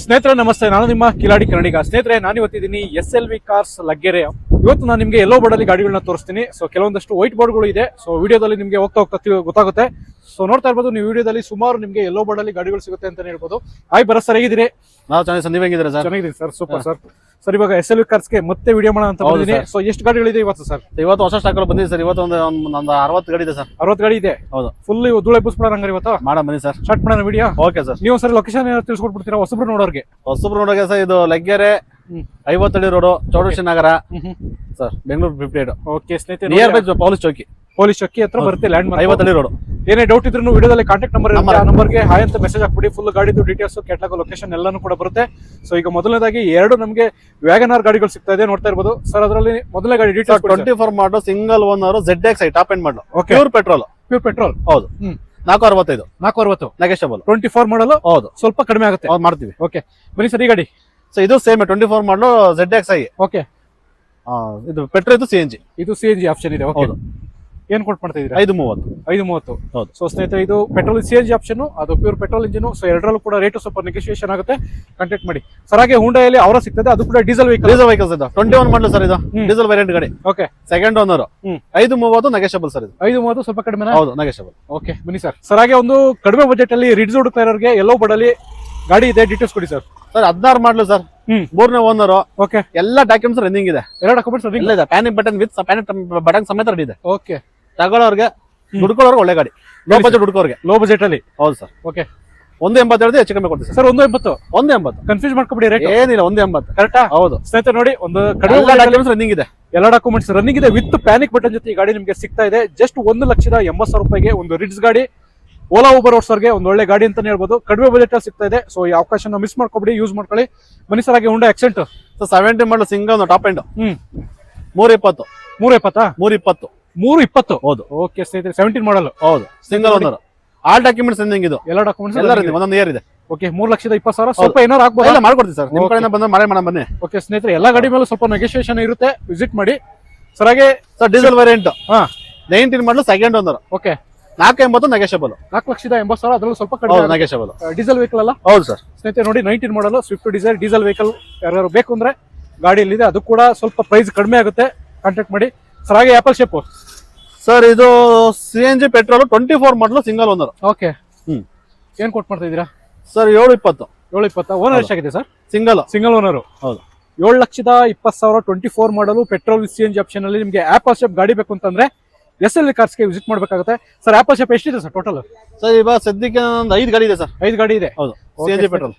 ಸ್ನೇಹಿತರೆ ನಮಸ್ತೆ, ನಾನು ನಿಮ್ಮ ಕಿಲಾಡಿ ಕನ್ನಡಿಗ. ಸ್ನೇಹಿತರೆ, ನಾನು ಇವತ್ತಿದ್ದೀನಿ SLV ಕಾರ್ಸ್ ಲಗ್ಗೆರೆ. ಇವತ್ತು ನಾನು ನಿಮಗೆ ಯೆಲ್ಲೋ ಬೋರ್ಡ್ ಅಲ್ಲಿ ಗಾಡಿಗಳನ್ನ ತೋರಿಸ್ತೀನಿ. ಸೊ ಕೆಲವೊಂದಷ್ಟು ವೈಟ್ ಬೋರ್ಡ್ಗಳು ಇದೆ. ಸೊ ವಿಡಿಯೋದಲ್ಲಿ ನಿಮಗೆ ಹೋಗ್ತಾ ಗೊತ್ತಾಗುತ್ತೆ. ಸೊ ನೋಡ್ತಾ ಇರ್ಬೋದು ನೀವು ವಿಡಿಯೋದಲ್ಲಿ ಸುಮಾರು ನಿಮಗೆ ಯೆಲ್ಲೋ ಬೋರ್ಡ್ ಅಲ್ಲಿ ಗಾಡಿಗಳು ಸಿಗುತ್ತೆ ಅಂತ ಹೇಳ್ಬೋದು. ಹಾಯ್ ಬರ ಸರ್, ಹೇಗಿದ್ದೀರಿ? ನಾವು ಚೆನ್ನಾಗಿ ಸಂದೀಪ್ ಹೆಂಗಿದ್ದೀರಾ ಸರ್? ಚೆನ್ನಾಗಿದ್ದೀನಿ ಸರ್, ಸೂಪರ್ ಸರ್. ಸರ್ ಇವಾಗ SLV ಕಾರ್ಸ್ಗೆ ಮತ್ತೆ ವಿಡಿಯೋ ಮಾಡೋಣ ಅಂತ ಬಂದಿದ್ದೀನಿ. ಸೊ ಎಷ್ಟು ಗಾಡಿಗಳಿದೆ ಇವತ್ತು ಸರ್? ಇವತ್ತು ಹೊಸ ಸ್ಟಾಕ್ ಬಂದಿದೆ ಸರ್. ಇವತ್ತು ಒಂದು 60 ಗಾಡಿ ಇದೆ ಸರ್. 60 ಗಾಡಿ ಇದೆ. ಹೌದು, ಫುಲ್ ಧೂಳೆ ಬುಸ್ಬಿಡೋಣ ಹಂಗಾರೆ ಇವತ್ತು ಮಾಡ ಬನ್ನಿ ಸರ್, ಸ್ಟಾರ್ಟ್ ಮಾಡೋಣ ವಿಡಿಯೋ. Okay sir. ನೀವು ಸರ್ ಲೊಕೇಶನ್ ತಿಳಿಸ್ಕೊಟ್ಬಿಡ್ತೀರಾ ಹೊಸಬ್ರು ನೋಡೋರಿಗೆ? ಹೊಸಬ್ರು ನೋಡೋಕೆ ಸರ್, ಇದು ಲಗ್ಗೆರೆ 50 ಅಡಿ ರೋಡ್, ಚೌಡೇಶ್ವರಿ ನಗರ ಸರ್, ಬೆಂಗಳೂರು 58. ಓಕೆ ಸ್ನೇಹಿತರೆ, ನಿಯರ್ ಬೈ ಪೊಲೀಸ್ ಚೌಕಿ ಹತ್ರ ಬರುತ್ತೆ ಲ್ಯಾಂಡ್ ಮಾರ್ಕ್. 50 ಅಡಿ ರೋಡ್. ಏನೇ ಡೌಟ್ ಇದ್ರೂ ವಿಡಿಯೋದಲ್ಲಿ ಕಾಂಟ್ಯಾಕ್ಟ್ ನಂಬರ್ ಇರುತ್ತೆ, ಆ ನಂಬರ್ಗೆ ಹಾಯ್ ಅಂತ ಮೆಸೇಜ್ ಹಾಕ್ಬಿಡಿ. ಫುಲ್ ಗಾಡಿದು ಡೀಟೇಲ್ಸ್, ಕ್ಯಾಟಲಾಗ್, ಲೊಕೇಶನ್ ಎಲ್ಲಾನು ಕೂಡ ಬರುತ್ತೆ. ಸೊ ಈಗ ಮೊದಲನೇದಾಗಿ ಎರಡು ನಮಗೆ ವ್ಯಾಗನಾರ್ ಗಾಡಿಗಳು ಸಿಗ್ತಾ ಇದೆ, ನೋಡ್ತಾ ಇರ್ಬೋದು ಸರ್. ಅದರಲ್ಲಿ ಮೊದಲನೇ ಗಾಡಿ ಡೀಟೇಲ್ಸ್ 24 ಮಾಡಲು single owner ZXi top end ಮಾಡಲು, ಪ್ಯೂರ್ ಪೆಟ್ರೋಲ್. ಹೌದು, 465 460 ನೆಗೆಷಬಲ್. 24 ಮಾಡಲು ಹೌದು, ಸ್ವಲ್ಪ ಕಡಿಮೆ ಆಗುತ್ತೆ, ಮಾಡ್ತೀವಿ. ಓಕೆ ಬನ್ನಿ ಸರ್. ಈ ಗಾಡಿ ಸೊ ಇದು ಸೇಮ್ 24 ಮಾಡಲು ZXi. ಓಕೆ, ಇದು ಪೆಟ್ರೋಲ್, ಇದು CNG. ಇದು CNG ಆಪ್ಷನ್ ಇದೆ. ಹೌದು, ಏನ್ ಕೊಟ್ಟು ಮಾಡ್ತಾ ಇದೀರಾ? 530. ಹೌದು. ಸೊ ಸ್ನೇಹಿತರೆ, ಇದು ಪೆಟ್ರೋಲ್ CNG ಆಪ್ಷನ್, ಅದು ಪ್ಯೂರ್ ಪೆಟ್ರೋಲ್ ಇಂಜಿನ್. ಸೊ ಎರಡರಲ್ಲೂ ಕೂಡ ರೇಟ್ ಸ್ವಲ್ಪ ನೆಗೋಷಿಯೇಷನ್ ಆಗುತ್ತೆ, ಕಾಂಟ್ಯಾಕ್ಟ್ ಮಾಡಿ ಸರ್. ಹಾಗೆ ಹುಂಡಾಯಲ್ಲಿ ಅವರ ಸಿಗ್ತದೆ, ಅದು ಕೂಡ ಡೀಸೆಲ್ ವೆಹಿಕಲ್ಸ್ ಇದೆ. 21 ಮಾಡಲು ಸರ್, ಇದು ಡೀಸೆಲ್ ವೇರಿಯಂಟ್ ಗಾಡಿ. Okay, second owner. 530 negotiable sir. ಇದು 530 ಸ್ವಲ್ಪ ಕಡಿಮೆ. ಹೌದು, ನೆಗೆಷಬಲ್. ಓಕೆ ಬನ್ನಿ ಸರ್. ಸರ್ ಹಾಗೆ ಒಂದು ಕಡಿಮೆ ಬಜೆಟ್ ಅಲ್ಲಿ ರಿಡ್ಸ್ ಹುಡುಕ್ತಾ ಇರೋರಿಗೆ ಯೆಲ್ಲೋ ಬೋರ್ಡ್ ಅಲ್ಲಿ ಗಾಡಿ ಇದೆ, ಡೀಟೇಲ್ಸ್ ಕೊಡಿ ಸರ್. ಸರ್ 16 ಮಾಡಲು ಸರ್, 3ನೇ ಓನರ್. ಓಕೆ, ಎಲ್ಲ ಡಾಕ್ಯುಮೆಂಟ್ಸ್ ರನ್ನಿಂಗ್ ಇದೆ. ಎಲ್ಲ ಡಾಕ್ಯುಮೆಂಟ್ಸ್ ಎಲ್ಲ ಇದೆ. Panic button with panic button ಸಮೇತ ರೆಡಿ ಇದೆ. ಓಕೆ, ತಗೊಳ್ಳೋರ್ಗೆ ದುಡ್ಕೊಳ್ಳೋರ್ಗೆ ಒಳ್ಳೆ ಗಾಡಿ, ಲೋ ಬಜೆಟ್ ಹುಡುಕೋರ್ಗೆ. ಲೋ ಬಜೆಟ್ ಅಲ್ಲಿ. ಹೌದು ಸರ್. ಓಕೆ, 180 ಹೇಳಿದ್ರೆ ಹೆಚ್ಚು ಕಮ್ಮಿ ಕೊಡ್ತೀವಿ ಸರ್. 180. 180 ಕನ್ಫ್ಯೂಸ್ ಮಾಡ್ಕೊಬಿಡಿ, ರೇಟ್ ಏನಿಲ್ಲ, 180 ಕರೆಕ್ಟಾ? ಹೌದು ಸ್ನೇಹಿತರೆ ನೋಡಿ, ಒಂದು ಕಡಿಮೆ ಡಾಕ್ಯುಮೆಂಟ್ಸ್ ರನ್ನಿಂಗ್ ಇದೆ. ಎಲ್ಲ ಡಾಕ್ಯುಮೆಂಟ್ಸ್ ರನ್ನಿಂಗ್ ಇದೆ ವಿತ್ ಪ್ಯಾನಿಕ್ ಬಟನ್ ಜೊತೆ ಈ ಗಾಡಿ ನಿಮಗೆ ಸಿಗ್ತಾ ಇದೆ. ಜಸ್ಟ್ 1,80,000 ರೂಪಾಯಿಗೆ ಒಂದು ರಿಡ್ಸ್ ಗಾಡಿ. ಓಲಾ ಊಬರ್ ಓಡಿಸೋರ್ಗೆ ಒಂದು ಒಳ್ಳೆ ಗಾಡಿ ಅಂತಾನೆ ಹೇಳ್ಬೋದು. ಕಡಿಮೆ ಬಜೆಟ್ ಅಲ್ಲಿ ಸಿಗ್ತಾ ಇದೆ. ಸೊ ಈ ಅವಕಾಶನ ಮಿಸ್ ಮಾಡ್ಕೊಬಿಡಿ, ಯೂಸ್ ಮಾಡ್ಕೊಳ್ಳಿ. ಬನ್ನಿ ಸರ್. ಹಾಗೆ ಹುಂಡಾ accent 70 model single top end, 320. 320. ಹೌದು. ಓಕೆ ಸ್ನೇಹಿತರೆ, 17 ಮಾಡಲು. ಹೌದು, single owner. All documents running ಇದು. ಎಲ್ಲ ಡಾಕ್ಯುಮೆಂಟ್ಸ್ ಎಲ್ಲ ರನ್ನಿಂಗ್, ಒಂದೊಂದು ಇಯರ್ ಇದೆ. ಓಕೆ, 3,20,000. ಸ್ವಲ್ಪ ಏನಾರು ಆಗ್ಬೋದು, ಎಲ್ಲ ಮಾಡ್ಕೊಡ್ತೀವಿ ಸರ್. ನಿಮ್ಮ ಕಡೆಯಿಂದ ಬಂದ್ರೆ ಮಾಡೇ ಬನ್ನಿ. ಓಕೆ ಸ್ನೇಹಿತರೆ, ಎಲ್ಲ ಗಾಡಿ ಮೇಲೂ ಸ್ವಲ್ಪ ನೆಗೋಷಿಯೇಷನ್ ಇರುತ್ತೆ, ವಿಸಿಟ್ ಮಾಡಿ ಸರ್. ಹಾಗೆ ಸರ್ ಡೀಸೆಲ್ ವೇರಿಯಂಟ್ 19 ಮಾಡಲು ಸೆಕೆಂಡ್ ಓನರ್. Okay, 480 negotiable. 4,80,000. ಅದರಲ್ಲೂ ಸ್ವಲ್ಪ ಕಡಿಮೆ ನೆಗೆಷಬಲ್. ಡೀಸೆಲ್ ವೆಹಿಕಲ್ ಅಲ್ಲ? ಹೌದು ಸರ್. ಸ್ನೇಹಿತರೆ ನೋಡಿ, 19 ಮಾಡಲು ಸ್ವಿಫ್ಟ್ ಡಿಸೈರ್ ಡೀಸೆಲ್ ವೆಹಿಕಲ್ ಯಾರು ಬೇಕು ಅಂದ್ರೆ ಗಾಡಿಯಲ್ಲಿದೆ. ಅದು ಕೂಡ ಸ್ವಲ್ಪ ಪ್ರೈಸ್ ಕಡಿಮೆ ಆಗುತ್ತೆ, ಕಾಂಟ್ಯಾಕ್ಟ್ ಮಾಡಿ ಸರ್. ಹಾಗೆ ಆಪಲ್ ಶೇಪ್ ಸರ್, ಇದು CNG ಪೆಟ್ರೋಲ್ 24 ಮಾಡಲು ಸಿಂಗಲ್ ಓನರ್. ಓಕೆ, ಏನ್ ಕೊಟ್ಟು ಮಾಡ್ತಾ ಇದೀರಾ ಸರ್? 720. 720. ಓನರ್ ಎಷ್ಟಾಗಿದೆ ಸರ್? Single owner. ಹೌದು, 7,20,000 24 ಮಾಡಲು ಪೆಟ್ರೋಲ್ CNG ಆಪ್ಷನ್ ಅಲ್ಲಿ ನಿಮಗೆ ಆಪಲ್ ಶೇಪ್ ಗಾಡಿ ಬೇಕು ಅಂತಂದ್ರೆ SLV ಕಾರ್ಸ್ಗೆ ವಿಸಿಟ್ ಮಾಡಬೇಕಾಗುತ್ತೆ ಸರ್. ಆಪಲ್ ಶೇಪ್ ಎಷ್ಟಿದೆ ಸರ್ ಟೋಟಲ್? ಸರ್ ಇವಾಗ ಸದ್ಯಕ್ಕೆ ಒಂದು 5 ಗಾಡಿ ಇದೆ ಸರ್. 5 ಗಾಡಿ ಇದೆ. ಹೌದು, CNG ಪೆಟ್ರೋಲ್.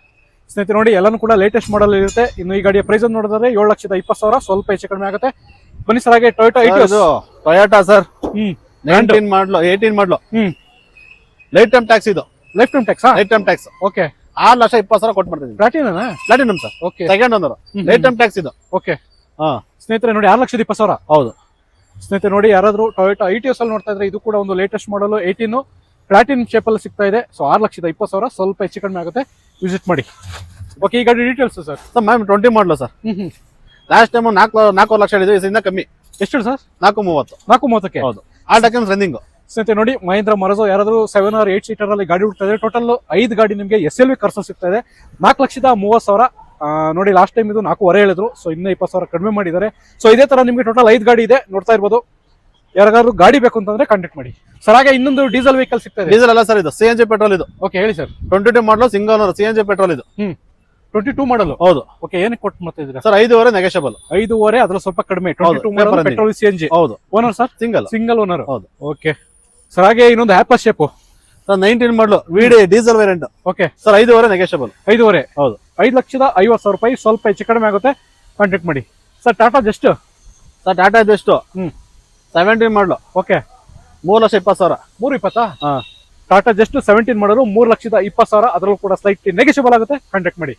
ಸ್ನೇಹಿತರೆ ನೋಡಿ, ಎಲ್ಲಾನು ಕೂಡ ಲೇಟೆಸ್ಟ್ ಮಾಡಲ್ ಇರುತ್ತೆ. ಇನ್ನು ಈ ಗಾಡಿಯ ಪ್ರೈಸ್ ನೋಡಿದ್ರೆ 7,20,000, ಸ್ವಲ್ಪ ಹೆಚ್ಚು ಕಡಿಮೆ ಆಗುತ್ತೆ. ಬನ್ನಿ ಸರ್. ಹಾಗೆ ಟೊಯೋಟಾ ಸರ್, 19 ಮಾಡಲು 18 ಮಾಡಲು. ಲೈಫ್ ಟೈಮ್ ಟ್ಯಾಕ್ಸ್ ಇದು. Life time tax. ಓಕೆ, 6,20,000 ಕೊಟ್ಟು ಮಾಡ್ತೀನಿ. Platinum sir. Okay, second owner. Life time tax ಇದು. ಓಕೆ ಸ್ನೇಹಿತರೆ ನೋಡಿ, 6,20,000. ಹೌದು ಸ್ನೇಹಿತರೆ ನೋಡಿ, ಯಾರಾದ್ರೂ ಟೊಯೋಟಾ ITS ಅಲ್ಲಿ ನೋಡ್ತಾ ಇದ್ರೆ, ಇದು ಕೂಡ ಒಂದು ಲೇಟೆಸ್ಟ್ ಮಾಡಲು 18 ಪ್ಲಾಟಿನಮ್ ಶೇಪ್ ಅಲ್ಲಿ ಸಿಗ್ತಾ ಇದೆ. ಸೊ 6,20,000, ಸ್ವಲ್ಪ ಹೆಚ್ಚು ಕಡಿಮೆ ಆಗುತ್ತೆ, ವಿಸಿಟ್ ಮಾಡಿ. ಓಕೆ, ಈ ಗಾಡಿ ಡೀಟೇಲ್ಸ್ ಸರ್? ಸರ್ ಮ್ಯಾಮ್ 20 ಮಾಡಲು ಸರ್. ಲಾಸ್ಟ್ ಟೈಮ್ 4 ಲಕ್ಷ ಹೇಳಿದ್ವಿ, ಇದರಿಂದ ಕಮ್ಮಿ. ಎಷ್ಟು ಸರ್? 430. 430ಕ್ಕೆ. ಹೌದು, ಆಲ್ ಡಾಕ್ಯುಮೆಂಟ್ಸ್ ರನ್ನಿಂಗ್. ಸ್ನೇಹಿತರೆ ನೋಡಿ, ಮಹೇಂದ್ರ ಮರಜೋ ಯಾರಾದ್ರೂ 7 or 8 ಸೀಟರ್ ಅಲ್ಲಿ ಗಾಡಿ ಹುಡ್ತಾ ಇದೆ. ಟೋಟಲ್ 5 ಗಾಡಿ ನಿಮಗೆ SLV ಕಾರ್ಸ್ ಸಿಗ್ತಾ ಇದೆ. 4,30,000 ನೋಡಿ. ಲಾಸ್ಟ್ ಟೈಮ್ ಇದು 4.5 ಹೇಳಿದ್ರು. ಸೊ ಇನ್ನೂ 20,000 ಕಡಿಮೆ ಮಾಡಿದ್ದಾರೆ. ಸೊ ಇದೇ ತರ ನಿಮಗೆ ಟೋಟಲ್ 5 ಗಾಡಿ ಇದೆ, ನೋಡ್ತಾ ಇರ್ಬೋದು. ಯಾರಿಗಾದ್ರು ಗಾಡಿ ಬೇಕು ಅಂತಂದ್ರೆ ಕಾಂಟ್ಯಾಕ್ಟ್ ಮಾಡಿ ಸರ್. ಹಾಗೆ ಇನ್ನೊಂದು ಡೀಸೆಲ್ ವೆಹಿಕಲ್ ಸಿಗ್ತಾ ಇದೆ. ಡೀಸೆಲ್ ಅಲ್ಲ ಸರ್, ಇದು CNG ಪೆಟ್ರೋಲ್ ಇದು. ಓಕೆ, ಹೇಳಿ ಸರ್. 22 ಮಾಡಲು ಸಿಂಗಲ್ ಓನರ್, CNG ಪೆಟ್ರೋಲ್ ಇದು. 22 ಮಾಡಲು. ಹೌದು. ಓಕೆ, ಏನಕ್ಕೆ ಕೊಟ್ಟು ಮಾಡ್ತಾ ಇದ್ದೀರಾ ಸರ್? 5.5 ನೆಗೆಷಬಲ್. 5.5, ಅದ್ರ ಸ್ವಲ್ಪ ಕಡಿಮೆ. 22 ಮಾಡಲು ಪೆಟ್ರೋಲ್ CNG. ಹೌದು. Owner sir? Single owner. ಹೌದು. Okay sir. ಹಾಗೆ ಇನ್ನೊಂದು apple shape sir, 19 model VD diesel variant. Okay sir, 5.5 negotiable. 5.5. ಹೌದು, 5,50,000 ರೂಪಾಯಿ, ಸ್ವಲ್ಪ ಹೆಚ್ಚು ಕಡಿಮೆ ಆಗುತ್ತೆ, ಕಾಂಟ್ಯಾಕ್ಟ್ ಮಾಡಿ sir. Tata just sir, Tata just 17 ಮಾಡಲು. ಓಕೆ, 3,20,000. 320. ಟಾಟಾ ಜಸ್ಟ್ 17 ಮಾಡಲು 3,20,000. ಅದರಲ್ಲೂ ಕೂಡ ಸ್ಲೈಟ್ ನೆಗೆಷಬಲ್ ಆಗುತ್ತೆ, ಕಾಂಟ್ಯಾಕ್ಟ್ ಮಾಡಿ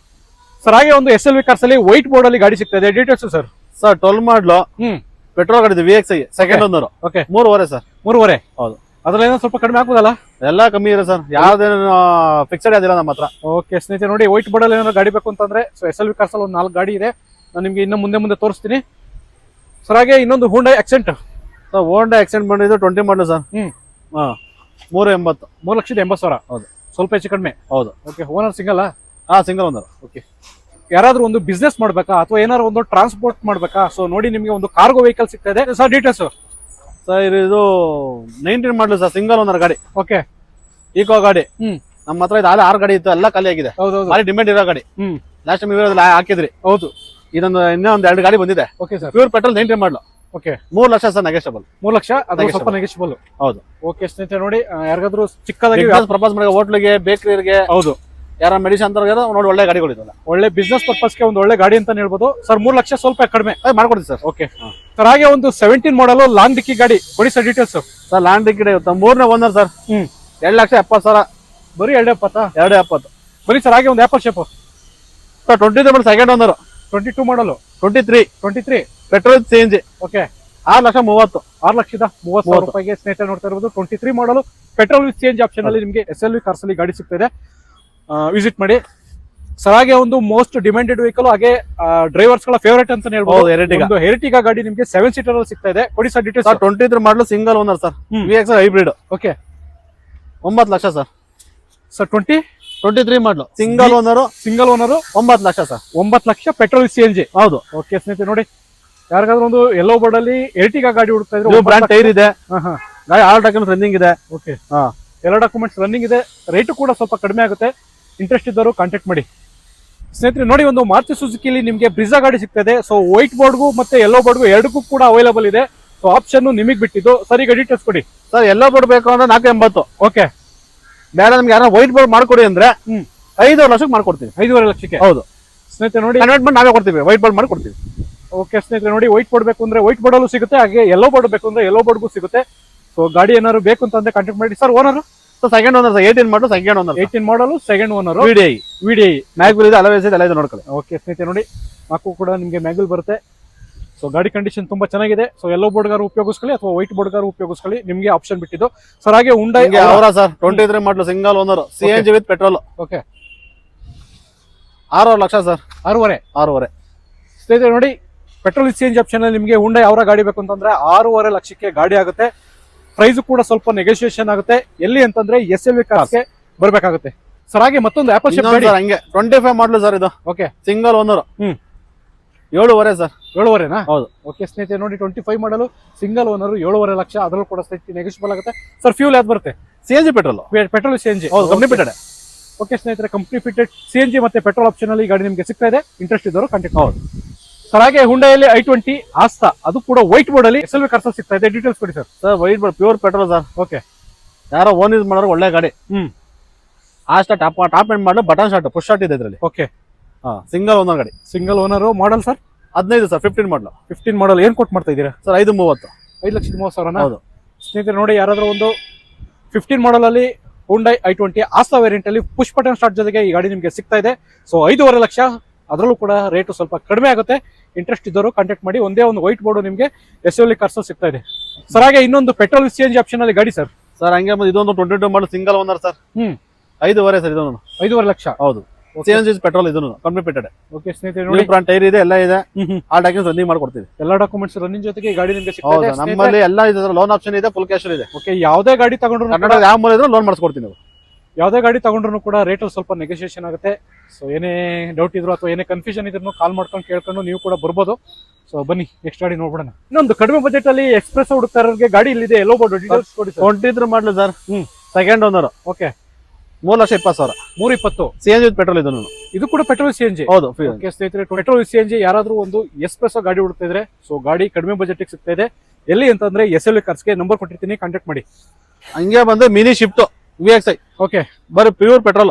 ಸರ್. ಹಾಗೆ ಒಂದು SLV ಕಾರ್ಸ್ ಅಲ್ಲಿ ವೈಟ್ ಬೋರ್ಡ್ ಅಲ್ಲಿ ಗಾಡಿ ಸಿಗ್ತಾ ಇದೆ, ಡೀಟೇಲ್ಸ್ ಸರ್? ಸರ್ 12 ಮಾಡಲು ಪೆಟ್ರೋಲ್ ಗಾಡಿ VXi second owner. Okay, 3.5 sir. 3.5. ಹೌದು, ಅದ್ರಲ್ಲಿ ಸ್ವಲ್ಪ ಕಡಿಮೆ ಆಗ್ಬೋದಲ್ಲ? ಎಲ್ಲ ಕಮ್ಮಿ ಇದೆ ಸರ್, ಯಾವ್ದೇನು ಫಿಕ್ಸೆಡ್ ಅದಿಲ್ಲ ನಮ್ಮ ಹತ್ರ. ಓಕೆ ಸ್ನೇಹಿತರೆ ನೋಡಿ, ವೈಟ್ ಬೋರ್ಡ್ ಅಲ್ಲಿ ಏನಾದ್ರು ಗಾಡಿ ಬೇಕು ಅಂತಂದ್ರೆ ಸೊ SLV ಕಾರ್ಸ್ ಅಲ್ಲಿ ಒಂದು 4 ಗಾಡಿ ಇದೆ. ನಾನು ನಿಮ್ಗೆ ಇನ್ನು ಮುಂದೆ ತೋರಿಸ್ತೀನಿ ಸರ್. ಹಾಗೆ ಇನ್ನೊಂದು ಹುಂಡೈ ಆಕ್ಸೆಂಟ್ ಸರ್. ಹೋಂಡಾ ಆಕ್ಸೆಂಟ್ ಬಂದಿದ್ದು 20 ಮಾಡಲು ಸರ್. 380. 3,80,000. ಹೌದು, ಸ್ವಲ್ಪ ಹೆಚ್ಚು ಕಡಿಮೆ. ಹೌದು. Okay, owner single. ಹಾ ಸಿಂಗಲ್ ಓನರ್. ಓಕೆ, ಯಾರಾದ್ರೂ ಒಂದು ಬಿಸ್ನೆಸ್ ಮಾಡ್ಬೇಕಾ ಅಥವಾ ಏನಾದ್ರು ಒಂದು ಟ್ರಾನ್ಸ್ಪೋರ್ಟ್ ಮಾಡ್ಬೇಕಾ, ಸೊ ನೋಡಿ ನಿಮಗೆ ಒಂದು ಕಾರ್ಗೋ ವೆಹಿಕಲ್ ಸಿಗ್ತಾ ಇದೆ ಸರ್. ಡೀಟೇಲ್ಸ್ ಸರ್ ಇದು 19 ಮಾಡಲು ಸರ್, ಸಿಂಗಲ್ ಓನರ್ ಗಾಡಿ, ಓಕೆ, ಈಕೋ ಗಾಡಿ. ನಮ್ಮ ಹತ್ರ ಇದು 6 ಗಾಡಿ ಇತ್ತು, ಎಲ್ಲ ಖಾಲಿ ಆಗಿದೆ. ಹೌದೌದು, ಭಾರಿ ಡಿಮ್ಯಾಂಡ್ ಇರೋ ಗಾಡಿ. ಲಾಸ್ಟ್ ಟೈಮ್ ಇರೋದ್ರಲ್ಲಿ ಹಾಕಿದ್ರಿ. ಹೌದು, ಇನ್ನೂ ಒಂದು 2 ಗಾಡಿ ಬಂದಿದೆ. ಓಕೆ ಸರ್, ಪ್ಯೂರ್ ಪೆಟ್ರೋಲ್ 19 ಮಾಡಲು. Okay, 3 lakh sir negotiable. 3 lakh, ಅದು ಸ್ವಲ್ಪ ನೆಗೆಷಬಲ್. ಹೌದು. ಓಕೆ ಸ್ನೇಹಿತರೆ ನೋಡಿ, ಯಾರಿಗಾದ್ರೂ ಚಿಕ್ಕದಾಗಿ ಪ್ರಪೋಸ್ ಮಾಡಿ ಹೋಟ್ಲಿಗೆ, ಬೇಕರಿಗೆ, ಹೌದು, ಯಾರ ಮೆಡಿಸಿನ್ ಅಂತ ನೋಡಿ ಒಳ್ಳೆ ಗಾಡಿಗಳು ಇದಲ್ಲ, ಒಳ್ಳೆ ಬಿಸ್ನೆಸ್ ಪರ್ಪಸ್ಗೆ ಒಂದು ಒಳ್ಳೆ ಗಾಡಿ ಅಂತ ಹೇಳ್ಬೋದು ಸರ್. 3 ಲಕ್ಷ ಸ್ವಲ್ಪ ಕಡಿಮೆ ಮಾಡ್ಕೊಡ್ತೀವಿ ಸರ್. ಓಕೆ ಸರ್, ಹಾಗೆ ಒಂದು 17 ಮಾಡಲು ಲಾಂಗ್ ಡಿಕ್ಕಿ ಗಾಡಿ ಕೊಡಿ sir. Details sir land ticket 3ನೇ ಓನರ್ ಸರ್. 2,70,000. ಬರೀ 270. 270 ಬರೀ ಸರ್. ಹಾಗೆ ಒಂದು apple shape sir 23 second owner. 22 ಮಾಡಲು 23 ಪೆಟ್ರೋಲ್ CNG. ಓಕೆ, 6,30,000. 6,30,000 ರೂಪಾಯಿಗೆ ಸ್ನೇಹಿತರೆ ನೋಡ್ತಾ ಇರೋದು 23 ಮಾಡಲು ಪೆಟ್ರೋಲ್ ವಿತ್ CNG ಆಪ್ಷನ್ ಅಲ್ಲಿ ನಿಮಗೆ SLV ಕಾರ್ಸ್ ಅಲ್ಲಿ ಗಾಡಿ ಸಿಗ್ತಾ ಇದೆ. ವಿಸಿಟ್ ಮಾಡಿ ಸರ್. ಹಾಗೆ ಒಂದು ಮೋಸ್ಟ್ ಡಿಮ್ಯಾಂಡೆಡ್ ವೆಹಿಕಲ್, ಹಾಗೆ ಡ್ರೈವರ್ಸ್ ಗಳ ಫೇವರೇಟ್ ಅಂತ ಹೇಳ್ಬೋದು, ಹೆರಿಟಿಗಾ ಗಾಡಿ ನಿಮಗೆ 7 ಸೀಟರ್ ಅಲ್ಲಿ ಸಿಗ್ತಾ ಇದೆ. ಕೊಡಿ ಸರ್ ಡೀಟೇಲ್ಸ್. 23 ಮಾಡಲು single owner sir, VX hybrid. Okay, 9 lakh sir. Sir 23 ಮಾಡಲು single owner. 9 lakh sir. 9 lakh petrol CNG. ಹೌದು. ಓಕೆ ಸ್ನೇಹಿತರೆ ನೋಡಿ, ಯಾರಿಗಾದ್ರೂ ಒಂದು ಯೆಲ್ಲೋ ಬೋರ್ಡ್ ಅಲ್ಲಿ ಎರ್ಟಿಗಾ ಗಾಡಿ ಹುಡುಕ್ತಾ ಇದ್ರು, ಬ್ರಾಂಡ್ ಟೈರ್ ಇದೆ, ಹಾ, ಗಾಡಿ 6 ಡಾಕ್ಯುಮೆಂಟ್ಸ್ ರನ್ನಿಂಗ್ ಇದೆ. ಓಕೆ, ಎಲ್ಲ ಡಾಕ್ಯುಮೆಂಟ್ಸ್ ರನ್ನಿಂಗ್ ಇದೆ, ರೇಟು ಕೂಡ ಸ್ವಲ್ಪ ಕಡಿಮೆ ಆಗುತ್ತೆ. ಇಂಟ್ರೆಸ್ಟ್ ಇದ್ದವರು ಕಾಂಟ್ಯಾಕ್ಟ್ ಮಾಡಿ ಸ್ನೇಹಿತರೆ. ನೋಡಿ, ಒಂದು ಮಾರುತಿ ಸುಜುಕಿಲಿ ನಿಮಗೆ ಬ್ರಿಜಾ ಗಾಡಿ ಸಿಗ್ತದೆ. ಸೊ ವೈಟ್ ಬೋರ್ಡ್ಗೂ ಮತ್ತೆ ಯೆಲ್ಲೋ ಬೋರ್ಡ್ಗೂ ಎರಡಕ್ಕೂ ಕೂಡ ಅವೈಲೇಬಲ್ ಇದೆ. ಸೊ ಆಪ್ಷನ್ ನಿಮಗೆ ಬಿಟ್ಟಿದ್ದು ಸರ್. ಈಗ ಡೀಟೇಲ್ಸ್ ಕೊಡಿ ಸರ್. ಯೆಲ್ಲೋ ಬೋರ್ಡ್ ಬೇಕು ಅಂದ್ರೆ 480. ಓಕೆ, ಬೇರೆ ನಮ್ಗೆ ಯಾರೋ ವೈಟ್ ಬೋರ್ಡ್ ಮಾಡ್ಕೊಡಿ ಅಂದ್ರೆ 5 ಲಕ್ಷಕ್ಕೆ ಮಾಡ್ಕೊಡ್ತೀವಿ. 5.5 ಲಕ್ಷಕ್ಕೆ. ಹೌದು ಸ್ನೇಹಿತರೆ ನೋಡಿ, ಕನ್ವರ್ಟ್ ಮಾಡಿ ನಾವೇ ಕೊಡ್ತೀವಿ, ವೈಟ್ ಬೋರ್ಡ್ ಮಾಡ್ಕೊಡ್ತೀವಿ. ಓಕೆ ಸ್ನೇಹಿತರೆ ನೋಡಿ, ವೈಟ್ ಬೋರ್ಡ್ ಬೇಕು ಅಂದ್ರೆ ವೈಟ್ ಬೋರ್ಡ್ ಅಲ್ಲೂ ಸಿಗುತ್ತೆ, ಹಾಗೆ ಯೆಲ್ಲೋ ಬೋರ್ಡ್ ಬೇಕು ಅಂದ್ರೆ ಯೆಲ್ಲೋ ಬೋರ್ಡ್ಗೂ ಸಿಗುತ್ತೆ. ಸೊ ಗಾಡಿ ಏನಾದ್ರು ಬೇಕು ಅಂತಂದ್ರೆ ಕಾಂಟ್ಯಾಕ್ಟ್ ಮಾಡಿ sir. Owner second owner sir, 18 ಮಾಡಲು ಸೆಕೆಂಡ್ ಓನರ್. 18 ಮಾಡಲು ಸೆಕೆಂಡ್ ಓನರ್. VDI ಮ್ಯಾಗ್ವಿಲ್ ಇದೆ, ಅಲವೇಸ್ ಇದೆ, ಎಲ್ಲ ಇದೆ ನೋಡ್ಕೊಳ್ಳಿ. ಓಕೆ ಸ್ನೇಹಿತರೆ ನೋಡಿ, ನಾಲ್ಕು ಕೂಡ ನಿಮಗೆ ಮ್ಯಾಗ್ವಿಲ್ ಬರುತ್ತೆ. ಸೊ ಗಾಡಿ ಕಂಡೀಷನ್ ತುಂಬಾ ಚೆನ್ನಾಗಿದೆ. ಸೊ ಯೆಲ್ಲೋ ಬೋರ್ಡ್ ಗಾರು ಉಪಯೋಗಿಸ್ಕೊಳ್ಳಿ ಅಥವಾ ವೈಟ್ ಬೋರ್ಡ್ ಗಾರು ಉಪಯೋಗಿಸ್ಕೊಳ್ಳಿ, ನಿಮಗೆ ಆಪ್ಷನ್ ಬಿಟ್ಟಿದ್ದು ಸರ್. ಹಾಗೆ ಹುಂಡೈ ಅವರ ಸರ್ 23 ಮಾಡಲು single owner, CNG with petrol. Okay, 6 lakh sir. 6.5 ಸ್ನೇಹಿತರೆ ನೋಡಿ, ಪೆಟ್ರೋಲ್ CNG ಆಪ್ಷನ್ ಅಲ್ಲಿ ನಿಮಗೆ ಹುಂಡೈ ಅವರ ಗಾಡಿ ಬೇಕು ಅಂತಂದ್ರೆ 6.5 ಲಕ್ಷಕ್ಕೆ ಗಾಡಿ ಆಗುತ್ತೆ. ಪ್ರೈಸ್ ಕೂಡ ಸ್ವಲ್ಪ ನೆಗೋಷಿಯೇಷನ್ ಆಗುತ್ತೆ. ಎಲ್ಲಿ ಅಂತಂದ್ರೆ SLV ಕಾರ್ಸ್ಗೆ ಬರ್ಬೇಕಾಗುತ್ತೆ ಸರ್. ಹಾಗೆ ಮತ್ತೊಂದು ಆಪಲ್ ಶೇಪ್ ಗಾಡಿ ಹಂಗೆ 25 ಮಾಡಲು ಸರ್, ಇದು ಓಕೆ, ಸಿಂಗಲ್ ಓನರ್. 7.5 ಸರ್. 7.5 ಹೌದು. ಓಕೆ ಸ್ನೇಹಿತರೆ ನೋಡಿ, 25 ಮಾಡಲು ಸಿಂಗಲ್ ಓನರ್, 7.5 ಲಕ್ಷ. ಅದರಲ್ಲೂ ಕೂಡ ನೆಗೋಷಿಯಬಲ್ ಆಗುತ್ತೆ ಸರ್. ಫ್ಯೂಲ್ ಯಾವ್ದು ಬರುತ್ತೆ? CNG petrol. Petrol CNG. ಹೌದು, ಕಂಪ್ನಿ ಫಿಟೆಡ್. ಓಕೆ ಸ್ನೇಹಿತರೆ, ಕಂಪ್ನಿ ಫಿಟೆಡ್ CNG ಮತ್ತೆ ಪೆಟ್ರೋಲ್ ಆಪ್ಷನ್ ಅಲ್ಲಿ ಗಾಡಿ ನಿಮಗೆ ಸಿಗ್ತಾ ಇದೆ. ಇಂಟ್ರೆಸ್ಟ್ ಇದ್ದವರು ಕಾಂಟ್ಯಾಕ್ಟ್. ಹೌದು ಸರ್. ಹಾಗೆ ಹುಂಡೈಯಲ್ಲಿ i20 ಆಸ್ತಾ, ಅದು ಕೂಡ ವೈಟ್ ಬೋರ್ಡ್ ಅಲ್ಲಿ SLV ಕಾರ್ಸ್ ಸಿಗ್ತಾ ಇದೆ. ಡೀಟೇಲ್ಸ್ ಕೊಡಿ sir. Sir white board pure petrol sir. Okay, ಯಾರೋ ಓನ್ ಯೂಸ್ ಮಾಡೋರು ಒಳ್ಳೆ ಗಾಡಿ. ಆಸ್ತಾ ಟಾಪ್ ಎಂಡ್ ಮಾಡಲು ಬಟನ್ ಶಾಟ್, ಪುಷ್ ಶಾಟ್ ಇದೆ ಇದರಲ್ಲಿ. ಓಕೆ, ಸಿಂಗಲ್ ಓನರ್ ಗಾಡಿ. Single owner. Model sir 15 sir. 15 ಮಾಡಲು. 15 ಮಾಡಲ್. ಏನ್ ಕೊಟ್ಟು ಮಾಡ್ತಾ ಇದ್ದೀರಾ ಸರ್? 5.30. 5,30,000. ಹೌದು ಸ್ನೇಹಿತರೆ ನೋಡಿ, ಯಾರಾದ್ರೂ ಒಂದು 15 ಮಾಡಲ್ ಅಲ್ಲಿ ಹುಂಡೈ i20 ಆಸ್ತಾ ವೇರಿಯಂಟ್ ಅಲ್ಲಿ ಪುಷ್ ಬಟನ್ ಸ್ಟಾರ್ಟ್ ಜೊತೆಗೆ ಈ ಗಾಡಿ ನಿಮಗೆ ಸಿಗ್ತಾ ಇದೆ. ಸೊ 5.5 ಲಕ್ಷ. ಅದರಲ್ಲೂ ಕೂಡ ರೇಟು ಸ್ವಲ್ಪ ಕಡಿಮೆ ಆಗುತ್ತೆ. ಇಂಟ್ರೆಸ್ಟ್ ಇದ್ದವರು ಕಾಂಟ್ಯಾಕ್ಟ್ ಮಾಡಿ. ಒಂದೇ ಒಂದು ವೈಟ್ ಬೋರ್ಡ್ ನಿಮಗೆ SLV ಕಾರ್ಸ್ ಸಿಗ್ತಾ ಇದೆ ಸರ್. ಹಾಗೆ ಇನ್ನೊಂದು ಪೆಟ್ರೋಲ್ CNG ಆಪ್ಷನ್ ಅಲ್ಲಿ ಗಾಡಿ ಸರ್. ಸರ್ ಹಂಗೆ ಇದೊಂದು 22 ಮಾಡಲು ಸಿಂಗಲ್ ಓನರ್ ಸರ್. 5.5 ಸರ್. ಇದೊಂದು 5.5 ಲಕ್ಷ. ಹೌದು, CNG ಪೆಟ್ರೋಲ್. ಇದನ್ನು ಕಂಪ್ನಿ ಫಿಟೆಡ್. ಓಕೆ ಸ್ನೇಹಿತರೆ ನೋಡಿ, ಬ್ರಾಂಡ್ ಟೈರ್ ಇದೆ, ಎಲ್ಲ ಇದೆ. ಆ ಡಾಕ್ಯುಮೆಂಟ್ಸ್ ರನ್ನಿಂಗ್ ಮಾಡ್ಕೊಡ್ತೀವಿ. ಎಲ್ಲ ಡಾಕ್ಯುಮೆಂಟ್ಸ್ ರನ್ನಿಂಗ್ ಜೊತೆಗೆ ಈ ಗಾಡಿ ನಿಮಗೆ ಸಿಗ್ತಾ ಇದೆ. ನಮ್ಮಲ್ಲಿ ಎಲ್ಲ ಇದೆ, ಲೋನ್ ಆಪ್ಷನ್ ಇದೆ, ಫುಲ್ ಕ್ಯಾಶ್ ಇದೆ. ಓಕೆ, ಯಾವುದೇ ಗಾಡಿ ತಗೊಂಡ್ರು ಕನ್ನಡ ಯಾವ ಮೂಲ ಇದ್ರೂ ಲೋನ್ ಮಾಡಿಸ್ಕೊಡ್ತೀನಿ ನಾವು. ಯಾವುದೇ ಗಾಡಿ ತಗೊಂಡ್ರು ಕೂಡ ರೇಟ್ ಸ್ವಲ್ಪ ನೆಗೋಷಿಯೇಷನ್ ಆಗುತ್ತೆ. ಸೊ ಏನೇ ಡೌಟ್ ಇದ್ರು ಅಥವಾ ಏನೇ ಕನ್ಫ್ಯೂಷನ್ ಇದ್ರು ಕಾಲ್ ಮಾಡ್ಕೊಂಡು ಕೇಳ್ಕೊಂಡು ನೀವು ಕೂಡ ಬರ್ಬೋದು. ಸೊ ಬನ್ನಿ ನೆಕ್ಸ್ಟ್ ಗಾಡಿ ನೋಡ್ಬಿಡೋಣ. ಇನ್ನೊಂದು ಕಡಿಮೆ ಬಜೆಟ್ ಅಲ್ಲಿ ಎಕ್ಸ್ಪ್ರೆಸ್ ಹುಡುಕ್ತಾ ಇರೋರಿಗೆ ಗಾಡಿ ಇಲ್ಲಿದೆ. ಎಲ್ಲೋ ಬೋರ್ಡ್ ಡೀಟೇಲ್ಸ್ ಕೊಡಿ ಸರ್. 23 ಮಾಡಲು sir. Second owner. Okay, 3,20,000. 320. CNG with petrol. ಇದು ಕೂಡ ಪೆಟ್ರೋಲ್ CNG. ಹೌದು. ಓಕೆ ಸ್ನೇಹಿತರೆ, ಪೆಟ್ರೋಲ್ CNG ಯಾರಾದ್ರೂ ಒಂದು ಎಕ್ಸ್ಪ್ರೆಸ್ ಗಾಡಿ ಹುಡುಕ್ತಾ ಇದ್ರೆ, ಸೊ ಗಾಡಿ ಕಡಿಮೆ ಬಜೆಟ್ ಸಿಗ್ತಾ ಇದೆ. ಎಲ್ಲಿ ಅಂತಂದ್ರೆ SLV ಕಾರ್ಸ್ಗೆ ನಂಬರ್ ಕೊಟ್ಟಿರ್ತೀನಿ, ಕಾಂಟ್ಯಾಕ್ಟ್ ಮಾಡಿ. ಹಂಗೆ ಬಂದು ಮಿನಿ ಶಿಫ್ಟ್ VXI. ಓಕೆ, ಬರೀ ಪ್ಯೂರ್ ಪೆಟ್ರೋಲ್.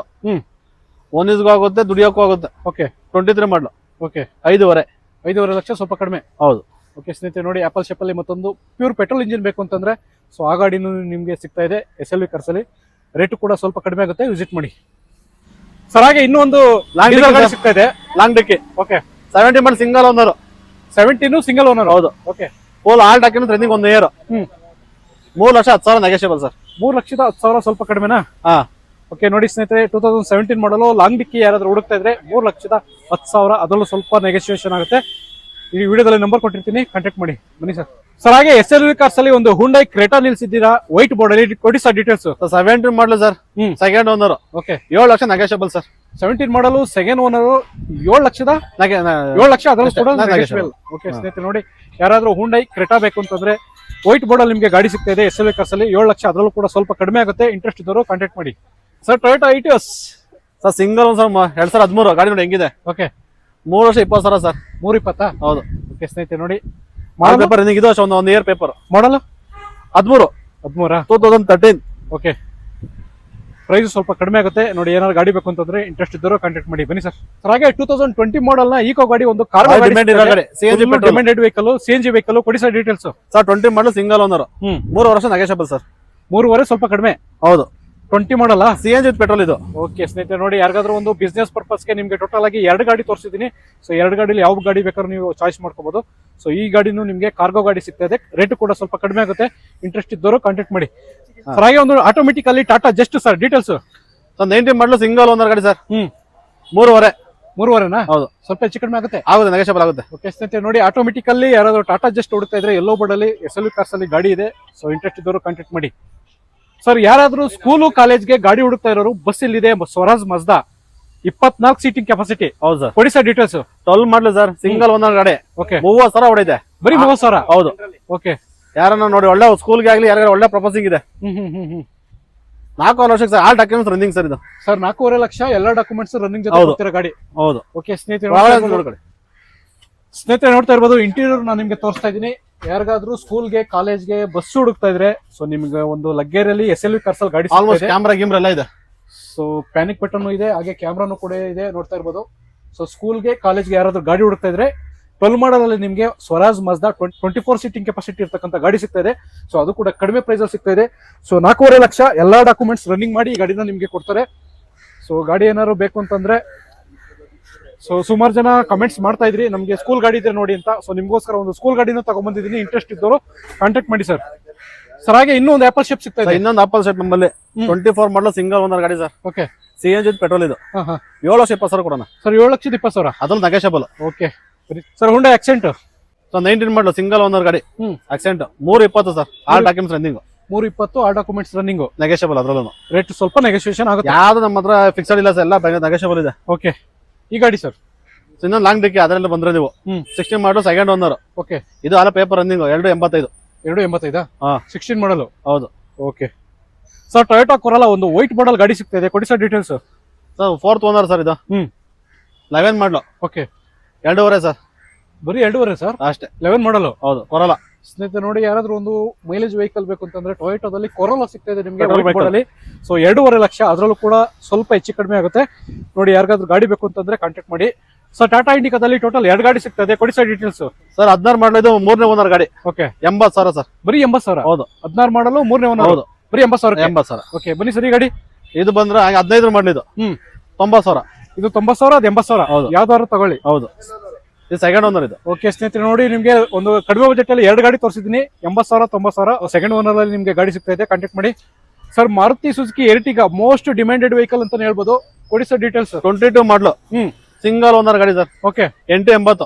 ಓನ್ ಯೂಸ್ಗೂ ಆಗುತ್ತೆ, ದುಡಿಯೋಕ್ಕೂ ಆಗುತ್ತೆ. ಓಕೆ, 23 ಮಾಡಲು. ಓಕೆ, 5.5 ಲಕ್ಷ, ಸ್ವಲ್ಪ ಕಡಿಮೆ. ಹೌದು. ಓಕೆ ಸ್ನೇಹಿತರೆ ನೋಡಿ, ಆಪಲ್ ಶೇಪ್ ಅಲ್ಲಿ ಮತ್ತೊಂದು ಪ್ಯೂರ್ ಪೆಟ್ರೋಲ್ ಇಂಜಿನ್ ಬೇಕು ಅಂತಂದ್ರೆ ಸೊ ಆ ಗಾಡಿನೂ ನಿಮಗೆ ಸಿಗ್ತಾ ಇದೆ SLV ಕಾರ್ಸ್ ಅಲ್ಲಿ. ರೇಟು ಕೂಡ ಸ್ವಲ್ಪ ಕಡಿಮೆ ಆಗುತ್ತೆ. ವಿಸಿಟ್ ಮಾಡಿ ಸರ್. ಹಾಗೆ ಇನ್ನೊಂದು ಲಾಂಗ್ ಗಾಡಿ ಸಿಗ್ತಾ ಇದೆ. ಲಾಂಗ್ ಡಿಕ್ಕಿ. Okay, 70 model single owner. 17 single owner. ಹೌದು. Okay, full all documents running 1 year. 3,10,000 negotiable sir. 3,10,000 ಸ್ವಲ್ಪ ಕಡಿಮೆನಾ? ಹಾ. ಓಕೆ ನೋಡಿ ಸ್ನೇಹಿತರೆ, 2017 ಮಾಡಲು ಲಾಂಗ್ ಡಿಕ್ಕಿ ಯಾರಾದ್ರೂ ಹುಡುಕ್ತಾ ಇದ್ರೆ 3,10,000. ಅದರಲ್ಲೂ ಸ್ವಲ್ಪ ನೆಗೋಷಿಯೇಷನ್ ಆಗುತ್ತೆ. ಈ ವಿಡಿಯೋದಲ್ಲಿ ನಂಬರ್ ಕೊಟ್ಟಿರ್ತೀನಿ, ಕಾಂಟ್ಯಾಕ್ಟ್ ಮಾಡಿ. ಬನ್ನಿ ಸರ್. ಸರ್ ಹಾಗೆ SLV ಕಾರ್ಸ್ ಅಲ್ಲಿ ಒಂದು ಹುಂಡೈ ಕ್ರೇಟಾ ನಿಲ್ಸಿದ್ದೀರಾ ವೈಟ್ ಬೋರ್ಡ್ ಅಲ್ಲಿ. ಕೊಡಿ ಸರ್ ಡೀಟೇಲ್ಸ್. 17 ಮಾಡಲು sir. Second owner. Okay, 7 lakh negotiable sir. 17 ಮಾಡಲು ಸೆಕೆಂಡ್ ಓನರ್ 7 ಲಕ್ಷದ 7 ಲಕ್ಷ ಅದರಲ್ಲಿ ಕೂಡ ಓಕೆ ಸ್ನೇಹಿತರೆ ನೋಡಿ, ಯಾರಾದ್ರೂ ಹುಂಡೈ ಕ್ರೆಟಾ ಬೇಕು ಅಂತಂದ್ರೆ ವೈಟ್ ಬೋರ್ಡ್ ಅಲ್ಲಿ ನಿಮಗೆ ಗಾಡಿ ಸಿಗ್ತಾ ಇದೆ SLV ಕಾರ್ಸ್ ಅಲ್ಲಿ 7 ಲಕ್ಷ, ಅದರಲ್ಲೂ ಕೂಡ ಸ್ವಲ್ಪ ಕಡಿಮೆ ಆಗುತ್ತೆ. ಇಂಟ್ರೆಸ್ಟ್ ಇದ್ದವರು ಕಾಂಟ್ಯಾಕ್ಟ್ ಮಾಡಿ. Sir Toyota ITS sir single ಒಂದು ಸರ್ 2013 ಗಾಡಿ ನೋಡಿ ಹೆಂಗಿದೆ. ಓಕೆ 3 ವರ್ಷ 20,000 ಸರ್. 320 ಹೌದು. ಓಕೆ ಸ್ನೇಹಿತರೆ ನೋಡಿ, ಪೇಪರ್ ರನ್ನಿಂಗ್ ಇದು ಒಂದು ಇಯರ್ ಪೇಪರ್. ಮಾಡಲ್ 13 2013. ಓಕೆ, ಪ್ರೈಸ್ ಸ್ವಲ್ಪ ಕಡಿಮೆ ಆಗುತ್ತೆ ನೋಡಿ. ಏನಾದ್ರು ಗಾಡಿ ಬೇಕು ಅಂತಂದ್ರೆ ಇಂಟ್ರೆಸ್ಟ್ ಇದ್ದವರು ಕಾಂಟ್ಯಾಕ್ಟ್ ಮಾಡಿ ಬನ್ನಿ ಸರ್. ಹಾಗೆ 2020 ಮಾಡಲ್ ನ ಈಕೋ ಗಾಡಿ, ಒಂದು ಕಾರ್ಗೋ ಗಾಡಿ, CNG demanded vehicle, CNG vehicle. ಕೊಡಿ sir details. Sir 20 model single owner, 3 ವರ್ಷ ನೆಗೋಷಿಯಬಲ್ ಸರ್. 3.5 ಸ್ವಲ್ಪ ಕಡಿಮೆ. ಹೌದು. 20 ಮಾಡಲ್ಲ, CNG ವಿತ್ ಪೆಟ್ರೋಲ್ ಇದು. ಓಕೆ ಸ್ನೇಹಿತರೆ ನೋಡಿ, ಯಾರಿಗಾದ್ರೂ ಒಂದು ಬಿಸ್ನೆಸ್ ಪರ್ಪಸ್ಗೆ ನಿಮ್ಗೆ ಟೋಟಲ್ ಆಗಿ 2 ಗಾಡಿ ತೋರಿಸಿದೀನಿ. ಸೊ 2 ಗಾಡಿಲಿ ಯಾವ ಗಾಡಿ ಬೇಕಾದ್ರೂ ನೀವು ಚಾಯ್ಸ್ ಮಾಡ್ಕೋಬಹುದು. ಸೊ ಈ ಗಾಡಿನೂ ನಿಮ್ಗೆ ಕಾರ್ಗೋ ಗಾಡಿ ಸಿಗ್ತಾ ಇದೆ, ರೇಟ್ ಕೂಡ ಸ್ವಲ್ಪ ಕಡಿಮೆ ಆಗುತ್ತೆ. ಇಂಟ್ರೆಸ್ಟ್ ಇದ್ದವರು ಕಾಂಟ್ಯಾಕ್ಟ್ ಮಾಡಿ. ಸರ್ ಹಾಗೆ ಒಂದು automatically Tata just sir details. Sir 19 ಮಾಡಲು ಸಿಂಗಲ್ ಓನರ್ ಗಾಡಿ ಸರ್. 3.5. ಹೌದು, ಸ್ವಲ್ಪ ಹೆಚ್ಚು ಕಡಿಮೆ ಆಗುತ್ತೆ, ನೆಗೋಷಿಯಬಲ್ ಆಗುತ್ತೆ. ಓಕೆ ಸ್ನೇಹಿತರೆ ನೋಡಿ, ಆಟೋಮೆಟಿಕಲ್ಲಿ ಯಾರಾದ್ರೂ ಟಾಟಾ ಜಸ್ಟ್ ಹುಡುಕ್ತಾ ಇದ್ರೆ ಯೆಲ್ಲೋ ಬೋರ್ಡ್ ಅಲ್ಲಿ SLV ಕಾರ್ಸ್ ಅಲ್ಲಿ ಗಾಡಿ ಇದೆ. ಸೊ ಇಂಟ್ರೆಸ್ಟ್ ಇದ್ದವರು ಕಾಂಟ್ಯಾಕ್ಟ್ ಮಾಡಿ. ಸರ್ ಯಾರಾದ್ರೂ ಸ್ಕೂಲು ಕಾಲೇಜ್ಗೆ ಗಾಡಿ ಹುಡುಕ್ತಾ ಇರೋರು, ಬಸ್ ಇಲ್ಲಿದೆ ಸ್ವರಾಜ್ ಮಜ್ದಾ, 24 ಸೀಟಿಂಗ್ ಕೆಪಾಸಿಟಿ. ಹೌದು ಸರ್. ಕೊಡಿ ಸರ್ ಡೀಟೇಲ್ಸ್. 12 ಮಾಡಲು ಸರ್, ಸಿಂಗಲ್ ಓನರ್ ಗಾಡಿ. ಓಕೆ 30,000 ಹೊಡಿದೆ. ಬರೀ 30,000. ಹೌದು. ಓಕೆ, ಯಾರನ್ನ ನೋಡಿ ಒಳ್ಳೆ ಸ್ಕೂಲ್ಗೆ ಆಗ್ಲಿ ಯಾರಿಗಾರ ಒಳ್ಳೆ ಪ್ರಪೋಸಿಂಗ್ ಇದೆ. 4 ವರ್ಷಕ್ಕೆ sir. All documents running sir ಇದು. ಸರ್ 4.5 ಲಕ್ಷ, ಎಲ್ಲ ಡಾಕ್ಯುಮೆಂಟ್ಸ್ ರನ್ನಿಂಗ್ ಜೊತೆ ಹೋಗ್ತಿರೋ ಗಾಡಿ. ಹೌದು. ಓಕೆ ಸ್ನೇಹಿತರೆ ನೋಡ್ತಾ ಇರ್ಬೋದು, ಇಂಟೀರಿಯರ್ ನಾನು ನಿಮ್ಗೆ ತೋರಿಸ್ತಾ ಇದ್ದೀನಿ. ಯಾರಿಗಾದ್ರೂ ಸ್ಕೂಲ್ಗೆ ಕಾಲೇಜ್ಗೆ ಬಸ್ ಹುಡುಕ್ತಾ ಇದ್ರೆ, ಸೊ ನಿಮ್ಗೆ ಒಂದು ಲಗ್ಗೇರಿಯಲ್ಲಿ SLV ಕಾರ್ಸ್ ಅಲ್ಲಿ ಗಾಡಿ ಆಲ್ಮೋಸ್ಟ್ ಕ್ಯಾಮ್ರಾ ಗಿಮ್ರಾ ಎಲ್ಲ ಇದೆ. ಸೊ ಪ್ಯಾನಿಕ್ ಬಟನ್ ಇದೆ, ಹಾಗೆ ಕ್ಯಾಮ್ರಾನು ಕೂಡ ಇದೆ, ನೋಡ್ತಾ ಇರ್ಬೋದು. ಸೊ ಸ್ಕೂಲ್ಗೆ ಕಾಲೇಜ್ಗೆ ಯಾರಾದ್ರೂ ಗಾಡಿ ಹುಡುಕ್ತಾ ಇದ್ರೆ 12 ಮಾಡಲ್ ಅಲ್ಲಿ ನಿಮ್ಗೆ ಸ್ವರಾಜ್ ಮಜ್ದಾ 24 ಸೀಟಿಂಗ್ ಕೆಪಾಸಿಟಿ ಇರ್ತಕ್ಕಂಥ ಗಾಡಿ ಸಿಗ್ತಾ ಇದೆ. ಸೊ ಅದು ಕೂಡ ಕಡಿಮೆ ಪ್ರೈಸ್ ಅಲ್ಲಿ ಸಿಗ್ತಾ ಇದೆ. ಸೊ 4.5 ಲಕ್ಷ, ಎಲ್ಲಾ ಡಾಕ್ಯುಮೆಂಟ್ಸ್ ರನ್ನಿಂಗ್ ಮಾಡಿ ಈ ಗಾಡಿನ ನಿಮ್ಗೆ ಕೊಡ್ತಾರೆ. ಸೊ ಗಾಡಿ ಏನಾದ್ರು ಬೇಕು ಅಂತಂದ್ರೆ, ಸೊ ಸುಮಾರು ಜನ ಕಮೆಂಟ್ಸ್ ಮಾಡ್ತಾ ಇದ್ರಿ ನಮ್ಗೆ ಸ್ಕೂಲ್ ಗಾಡಿ ಇದೆ ನೋಡಿ ಅಂತ. ಸೊ ನಿಮ್ಗೋಸ್ಕರ ಒಂದು ಸ್ಕೂಲ್ ಗಾಡಿನ ತಗೊಂಡ್ಬಂದಿದ್ದೀನಿ. ಇಂಟ್ರೆಸ್ಟ್ ಇದ್ದವರು ಕಾಂಟ್ಯಾಕ್ಟ್ ಮಾಡಿ ಸರ್. ಸರ್ ಹಾಗೆ ಇನ್ನೂ ಒಂದು ಆಪಲ್ ಶೇಪ್ ಸಿಗ್ತಾ ಇದೆ. ಇನ್ನೊಂದು ಆಪಲ್ ಶೇಪ್ ನಮ್ಮಲ್ಲಿ 24 ಮಾಡಲು ಸಿಂಗಲ್ ಓನರ್ ಗಾಡಿ sir. Okay, CNG with petrol ಇದು. 7 ವರ್ಷ 20,000 ಕೊಡೋಣ ಸರ್. 7,20,000 ಅದ್ರಲ್ಲಿ negotiable. Okay sir. Hyundai accent sir 19 ಮಾಡಲು ಸಿಂಗಲ್ ಓನರ್ ಗಾಡಿ. Accent 3.20 sir. All documents running. 3.20 ಆ ಡಾಕ್ಯುಮೆಂಟ್ಸ್ ರನ್ನಿಂಗ್, ನೆಗೋಷಿಯಬಲ್. ಅದ್ರಲ್ಲೂ ರೇಟ್ ಸ್ವಲ್ಪ ನೆಗೋಷಿಯೇಷನ್ ಆಗುತ್ತೆ. ಯಾವ್ದು ನಮ್ಮ ಹತ್ರ ಫಿಕ್ಸಡ್ ಇಲ್ಲ ಸರ್, ಎಲ್ಲ ನೆಗೋಷಿಯಬಲ್ ಇದೆ. ಓಕೆ, ಈ ಗಾಡಿ ಸರ್ ಇನ್ನೊಂದು ಲಾಂಗ್ ಡಿಕ್ಕಿ ಅದರಲ್ಲಿ ಬಂದ್ರೆ ನೀವು 16 ಮಾಡಲು ಸೆಕೆಂಡ್ ಓನರ್. ಓಕೆ, ಇದು ಅಲ್ಲ ಪೇಪರ್ ರನ್ನಿಂಗ್ 2.85. 2.85 16 ಮಾಡಲು. ಹೌದು. ಓಕೆ ಸರ್, ಟೊಯೋಟಾ ಕೊರಲಾ ಒಂದು ವೈಟ್ ಮಾಡಲ್ ಗಾಡಿ ಸಿಗ್ತಾ ಇದೆ. ಕೊಡಿ sir details. Sir 4th owner sir ಇದು. 11 ಮಾಡಲು. Okay, 2.5 sir. ಬರೀ 2.5 ಸರ್ ಅಷ್ಟೇ. 11 ಮಾಡಲು. ಹೌದು, ಕೊರಲಾ. ಸ್ನೇಹಿತರೆ ನೋಡಿ, ಯಾರಾದ್ರೂ ಒಂದು ಮೈಲೇಜ್ ವೆಹಿಕಲ್ ಬೇಕು ಅಂತಂದ್ರೆ ಟೊಯೋಟಾದಲ್ಲಿ ಕೊರಲಾ ಸಿಗ್ತಾ ಇದೆ ನಿಮ್ಗೆ ವೈಟ್ ಬೋರ್ಡ್ ಅಲ್ಲಿ. ಸೊ 2.5 ಲಕ್ಷ, ಅದರಲ್ಲೂ ಕೂಡ ಸ್ವಲ್ಪ ಹೆಚ್ಚು ಕಡಿಮೆ ಆಗುತ್ತೆ ನೋಡಿ. ಯಾರಿಗಾದ್ರೂ ಗಾಡಿ ಬೇಕು ಅಂತಂದ್ರೆ ಕಾಂಟ್ಯಾಕ್ಟ್ ಮಾಡಿ. ಸರ್ ಟಾಟಾ ಇಂಡಿಕಾದಲ್ಲಿ ಟೋಟಲ್ 2 ಗಾಡಿ ಸಿಗ್ತಾ ಇದೆ. ಕೊಡಿ ಸರ್ ಡೀಟೇಲ್ಸ್. ಸರ್ 16 ಮಾಡಲು ಇದು 3ನೇ ಓನರ್ ಗಾಡಿ. Okay, 80,000 sir. ಬರೀ 80,000. ಹೌದು. 16 ಮಾಡಲು 3ನೇ ಓನರ್. ಹೌದು, ಬರೀ 80,000. 80,000. ಓಕೆ ಬನ್ನಿ ಸರ್. ಈ ಗಾಡಿ ಇದು ಬಂದ್ರೆ 15 ಮಾಡಲು ಇದು 90,000. ಇದು 90,000, ಅದು 80,000. ಹೌದು, ಯಾವ್ದಾದ್ರು ತಗೊಳ್ಳಿ. ಹೌದು, ಇದು ಸೆಕೆಂಡ್ ಓನರ್ ಇದು. ಓಕೆ ಸ್ನೇಹಿತರೆ ನೋಡಿ, ನಿಮ್ಗೆ ಒಂದು ಕಡಿಮೆ ಬಜೆಟ್ ಅಲ್ಲಿ 2 ಗಾಡಿ ತೋರಿಸಿದೀನಿ. 80,000, 90,000 ಸೆಕೆಂಡ್ ಓನರ್ ಅಲ್ಲಿ ನಿಮ್ಗೆ ಗಾಡಿ ಸಿಗ್ತಾ ಇದೆ. ಕಾಂಟ್ಯಾಕ್ಟ್ ಮಾಡಿ. Sir Maruti Suzuki Ertiga most demanded vehicle ಅಂತಾನೆ ಹೇಳ್ಬೋದು. ಕೊಡಿ ಸರ್ ಡೀಟೇಲ್ಸ್. 22 ಮಾಡಲು ಸಿಂಗಲ್ ಓನರ್ ಗಾಡಿ ಸರ್. ಓಕೆ, 8.80.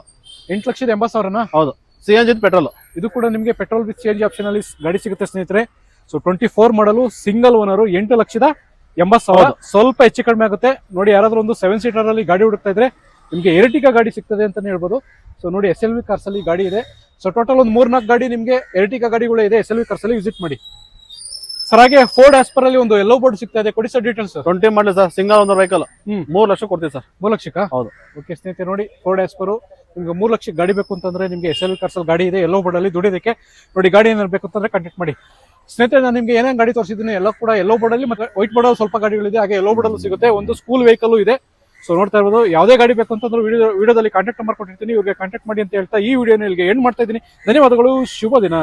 8,80,000. ಹೌದು, CNG ವಿತ್ ಪೆಟ್ರೋಲ್. ಇದು ಕೂಡ ನಿಮಗೆ ಪೆಟ್ರೋಲ್ ವಿತ್ CNG ಆಪ್ಷನ್ ಅಲ್ಲಿ ಗಾಡಿ ಸಿಗುತ್ತೆ ಸ್ನೇಹಿತರೆ. ಸೊ 24 ಮಾಡಲು ಸಿಂಗಲ್ ಓನರ್, 8,80,000. ಸ್ವಲ್ಪ ಹೆಚ್ಚು ಕಡಿಮೆ ಆಗುತ್ತೆ ನೋಡಿ. ಯಾರಾದ್ರೂ ಒಂದು 7 ಸೀಟರ್ ಅಲ್ಲಿ ಗಾಡಿ ಹುಡುಕ್ತಾ ಇದ್ರೆ ನಿಮ್ಗೆ ಎರ್ಟಿಗಾ ಗಾಡಿ ಸಿಗ್ತದೆ ಅಂತಾನೆ ಹೇಳ್ಬೋದು. ಸೊ ನೋಡಿ, SLV ಕಾರ್ಸ್ ಅಲ್ಲಿ ಗಾಡಿ ಇದೆ. ಸೊ ಟೋಟಲ್ ಒಂದು 3-4 ಗಾಡಿ ನಿಮ್ಗೆ ಎರ್ಟಿಗಾ ಗಾಡಿಗಳು ಇದೆ SLV ಕಾರ್ಸ್ ಅಲ್ಲಿ ವಿಸಿಟ್ ಮಾಡಿ. ಸರ್ ಹಾಗೆ ಫೋರ್ಡ್ ಆಸ್ಪರ್ ಅಲ್ಲಿ ಒಂದು ಯೆಲ್ಲೋ ಬೋರ್ಡ್ ಸಿಗ್ತಾ ಇದೆ. ಕೊಡಿ ಸರ್ ಡೀಟೇಲ್ಸ್. 20 ಮಾಡಲು sir, single owner vehicle. 3 lakh ಕೊಡ್ತೀವಿ ಸರ್. 3 ಲಕ್ಷಕ್ಕ. ಹೌದು. ಓಕೆ ಸ್ನೇಹಿತರೆ ನೋಡಿ, ಫೋರ್ಡ್ ಆಸ್ಪರ್ ನಿಮ್ಗೆ 3 ಲಕ್ಷಕ್ಕೆ ಗಾಡಿ ಬೇಕು ಅಂತಂದ್ರೆ ನಿಮ್ಗೆ SLV ಕಾರ್ಸ್ ಅಲ್ಲಿ ಗಾಡಿ ಇದೆ ಯೆಲ್ಲೋ ಬೋರ್ಡ್ ಅಲ್ಲಿ ದುಡಿಯೋದಕ್ಕೆ ನೋಡಿ. ಗಾಡಿ ಏನಾದ್ರು ಬೇಕು ಅಂತಂದ್ರೆ ಕಾಂಟ್ಯಾಕ್ಟ್ ಮಾಡಿ. ಸ್ನೇಹಿತರೆ ನಾನು ನಿಮ್ಗೆ ಏನೇನು ಗಾಡಿ ತೋರಿಸಿದ್ದೀನಿ ಎಲ್ಲ ಕೂಡ ಯೆಲ್ಲೋ ಬೋರ್ಡ್ ಅಲ್ಲಿ ಮತ್ತೆ ವೈಟ್ ಬೋರ್ಡ್ ಅಲ್ಲಿ ಸ್ವಲ್ಪ ಗಾಡಿಗಳಿದೆ, ಹಾಗೆ ಯೆಲ್ಲೋ ಬೋರ್ಡ್ ಅಲ್ಲಿ ಸಿಗುತ್ತೆ. ಒಂದು ಸ್ಕೂಲ್ ವೆಹಿಕಲ್ ಇದೆ. ಸೊ ನೋಡ್ತಾ ಇರ್ಬೋದು, ಯಾವುದೇ ಗಾಡಿ ಬೇಕು ಅಂತಂದ್ರೆ ವಿಡಿಯೋದಲ್ಲಿ ಕಾಂಟ್ಯಾಕ್ಟ್ ನಂಬರ್ ಕೊಟ್ಟಿರ್ತೀನಿ, ಇವ್ರಿಗೆ ಕಾಂಟ್ಯಾಕ್ಟ್ ಮಾಡಿ ಅಂತ ಹೇಳ್ತಾ ಈ ವಿಡಿಯೋನ ಇಲ್ಲಿಗೆ ಎಂಡ್ ಮಾಡ್ತಾ ಇದ್ದೀನಿ. ಧನ್ಯವಾದಗಳು, ಶುಭ ದಿನ.